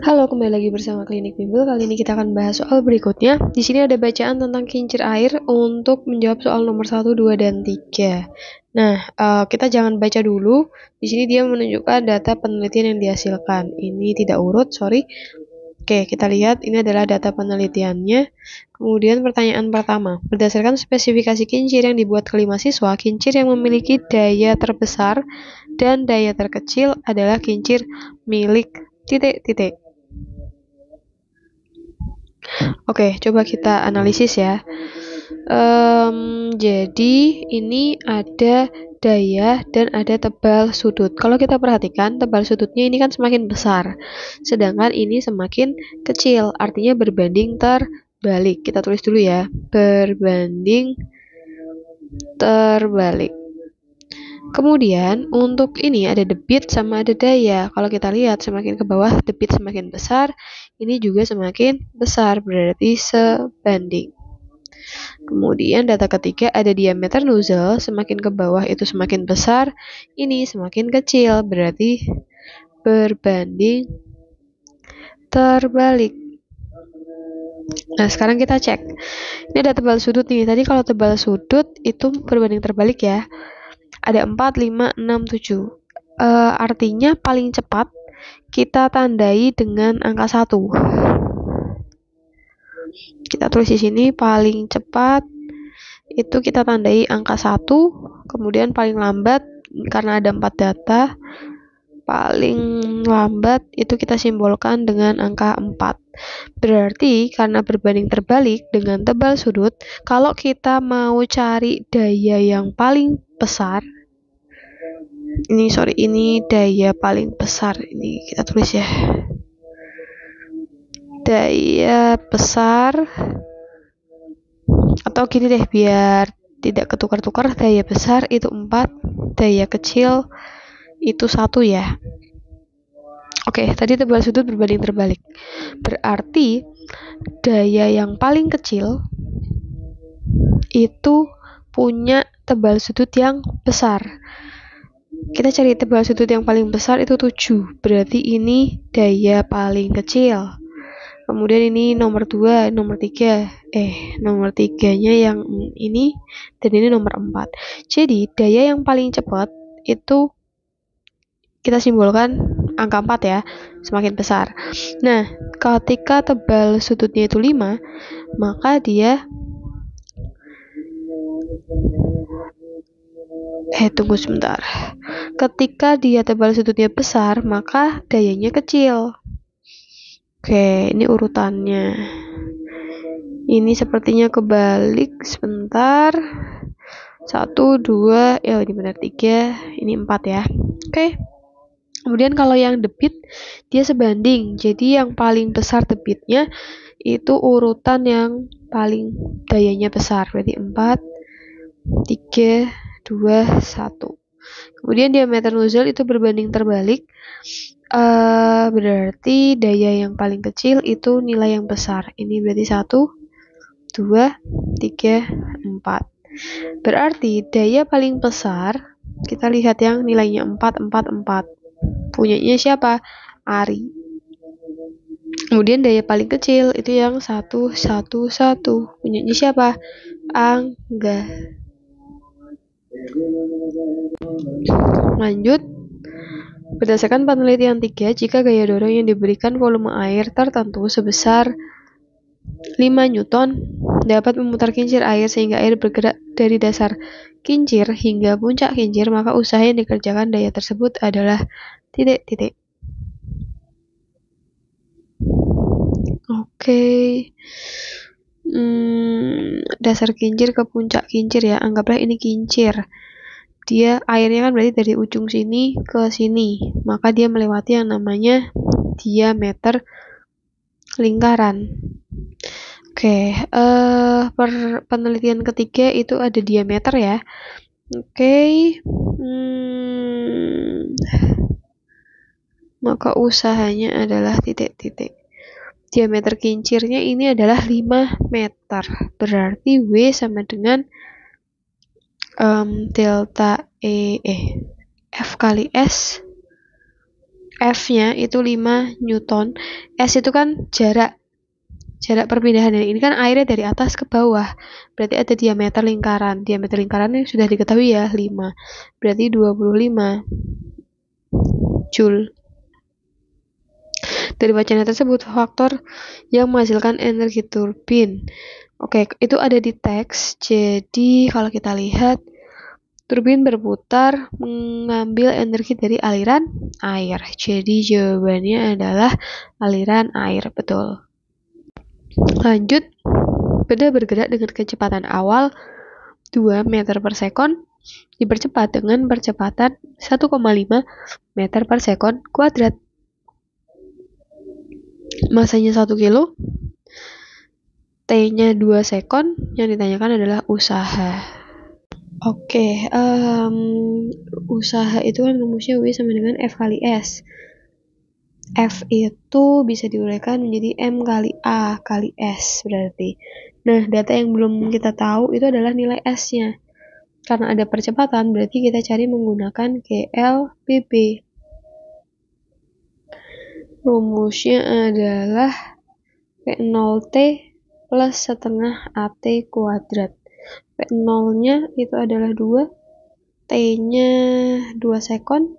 Halo, kembali lagi bersama Klinik Bimbel. Kali ini kita akan bahas soal berikutnya. Di sini ada bacaan tentang kincir air untuk menjawab soal nomor 1, 2, dan 3. Nah, kita jangan baca dulu. Di sini dia menunjukkan data penelitian yang dihasilkan. Ini tidak urut, sorry. Oke, kita lihat ini adalah data penelitiannya. Kemudian pertanyaan pertama, berdasarkan spesifikasi kincir yang dibuat kelima siswa, kincir yang memiliki daya terbesar dan daya terkecil adalah kincir milik titik-titik. Oke, coba kita analisis ya. Jadi ini ada daya dan ada tebal sudut. Kalau kita perhatikan, tebal sudutnya ini kan semakin besar, sedangkan ini semakin kecil, artinya berbanding terbalik. Kita tulis dulu ya, berbanding terbalik. Kemudian untuk ini ada debit sama ada daya. Kalau kita lihat semakin ke bawah debit semakin besar, ini juga semakin besar, berarti sebanding. Kemudian data ketiga ada diameter nozzle, semakin ke bawah itu semakin besar, ini semakin kecil, berarti berbanding terbalik. Nah, sekarang kita cek. Ini ada tebal sudut nih. Tadi kalau tebal sudut itu berbanding terbalik ya. Ada 4, 5, 6, 7. Artinya paling cepat kita tandai dengan angka 1. Kita tulis di sini paling cepat itu kita tandai angka 1, kemudian paling lambat karena ada 4 data, paling lambat itu kita simbolkan dengan angka 4. Berarti karena berbanding terbalik dengan tebal sudut, kalau kita mau cari daya yang paling besar, ini daya paling besar, ini kita tulis ya, daya besar, atau gini deh biar tidak ketukar-tukar, daya besar itu 4, daya kecil itu 1 ya. Oke, tadi tebal sudut berbanding terbalik, berarti daya yang paling kecil itu punya tebal sudut yang besar. Kita cari tebal sudut yang paling besar itu 7, berarti ini daya paling kecil. Kemudian ini nomor 2, nomor 3. Nomor 3-nya yang ini, dan ini nomor 4. Jadi, daya yang paling cepat itu kita simbolkan angka 4 ya, semakin besar. Nah, ketika tebal sudutnya itu 5, maka dia tunggu sebentar. Ketika dia tebal sudutnya besar, maka dayanya kecil. Oke, ini urutannya. Ini sepertinya kebalik, sebentar. 1, 2, ini benar 3, ini 4 ya. Oke. Kemudian kalau yang debit, dia sebanding. Jadi yang paling besar debitnya itu urutan yang paling dayanya besar. Berarti 4, 3, 2, 1. Kemudian diameter nozzle itu berbanding terbalik. Berarti daya yang paling kecil itu nilai yang besar. Ini berarti 1, 2, 3, 4. Berarti daya paling besar, kita lihat yang nilainya 4, 4, 4. Punyanya siapa? Ari. Kemudian daya paling kecil itu yang 1, 1, 1. Punyanya siapa? Angga. Lanjut. Berdasarkan penelitian 3, jika gaya dorong yang diberikan volume air tertentu sebesar 5 Newton dapat memutar kincir air sehingga air bergerak dari dasar kincir hingga puncak kincir, maka usaha yang dikerjakan daya tersebut adalah titik-titik. Oke. Dasar kincir ke puncak kincir ya, anggaplah ini kincir. Dia airnya kan berarti dari ujung sini ke sini, maka dia melewati yang namanya diameter lingkaran. Oke, penelitian ketiga itu ada diameter ya. Oke, maka usahanya adalah titik-titik. Diameter kincirnya ini adalah 5 meter, berarti W sama dengan delta F kali S F-nya itu 5 Newton. S itu kan jarak perpindahan. Ini kan airnya dari atas ke bawah. Berarti ada diameter lingkaran. Diameter lingkarannya sudah diketahui ya, 5. Berarti 25 Joule. Dari wacana tersebut, faktor yang menghasilkan energi turbin. Oke, itu ada di teks. Jadi kalau kita lihat, turbin berputar mengambil energi dari aliran air. Jadi jawabannya adalah aliran air, betul. Lanjut, benda bergerak dengan kecepatan awal 2 meter per sekon dipercepat dengan percepatan 1,5 meter per sekon kuadrat. Masanya 1 kilo, T-nya 2 sekon, yang ditanyakan adalah usaha. Oke, usaha itu kan rumusnya W sama dengan F kali S. F itu bisa diuraikan menjadi M kali A kali S berarti. Nah, data yang belum kita tahu itu adalah nilai S-nya. Karena ada percepatan, berarti kita cari menggunakan GLPB. Rumusnya adalah P0T plus setengah AT kuadrat. P0-nya itu adalah 2, T-nya 2 sekon,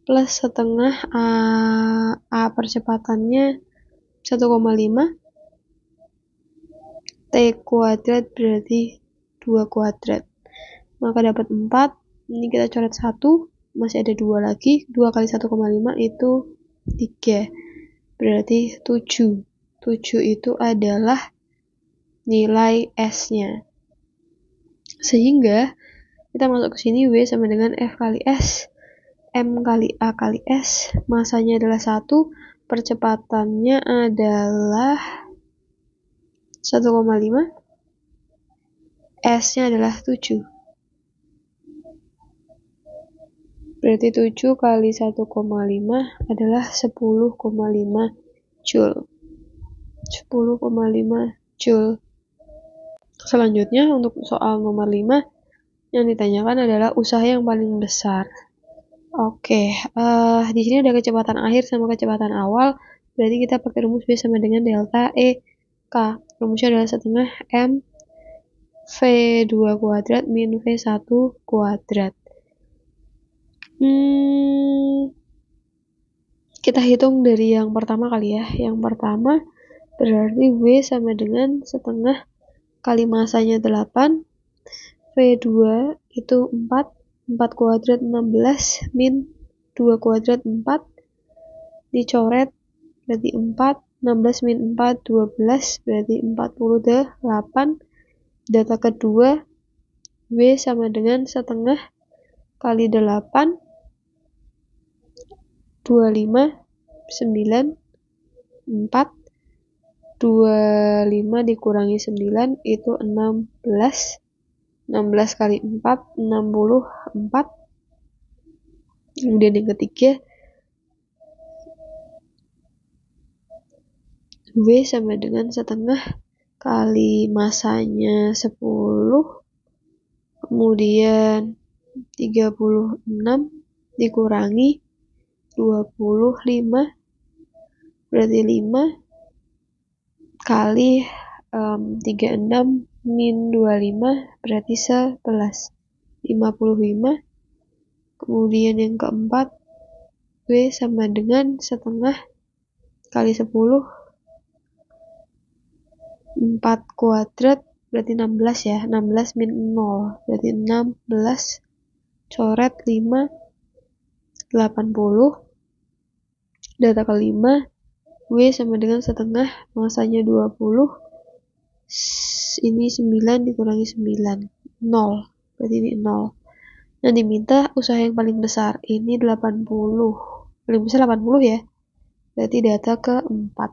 plus setengah A percepatannya 1,5, T kuadrat berarti 2 kuadrat. Maka dapat 4, ini kita coret 1, masih ada 2 lagi, 2 kali 1,5 itu 3, berarti 7. 7 itu adalah nilai S-nya. Sehingga kita masuk ke sini, W sama dengan F kali S, M kali A kali S, masanya adalah 1, percepatannya adalah 1,5, S-nya adalah 7. Berarti 7 kali 1,5 adalah 10,5 Joule. 10,5 Joule. Selanjutnya untuk soal nomor 5, yang ditanyakan adalah usaha yang paling besar. Oke, di sini ada kecepatan akhir sama kecepatan awal, berarti kita pakai rumus B sama dengan delta E K. Rumusnya adalah setengah M V2 kuadrat min V1 kuadrat. Kita hitung dari yang pertama kali ya. Yang pertama berarti W sama dengan setengah kali masanya 8, V2 itu 4 kuadrat 16 min 2 kuadrat 4, dicoret berarti 4, 16 min 4 12 berarti 48. Data kedua, W sama dengan setengah kali 8, 25 9 4, 25 dikurangi 9 itu 16, 16 kali 4 64. Kemudian yang ketiga, W sama dengan setengah kali masanya 10, kemudian 36 dikurangi 25 berarti 5 kali 36 min 25 berarti 11, 55. Kemudian yang keempat, W sama dengan setengah kali 10, 4 kuadrat berarti 16 ya, 16 min 0 berarti 16, coret 5, 80. Data kelima, W sama dengan setengah, masanya 20, ini 9 dikurangi 9, 0, berarti ini 0. Yang diminta usaha yang paling besar, ini 80, paling besar 80 ya, berarti data keempat.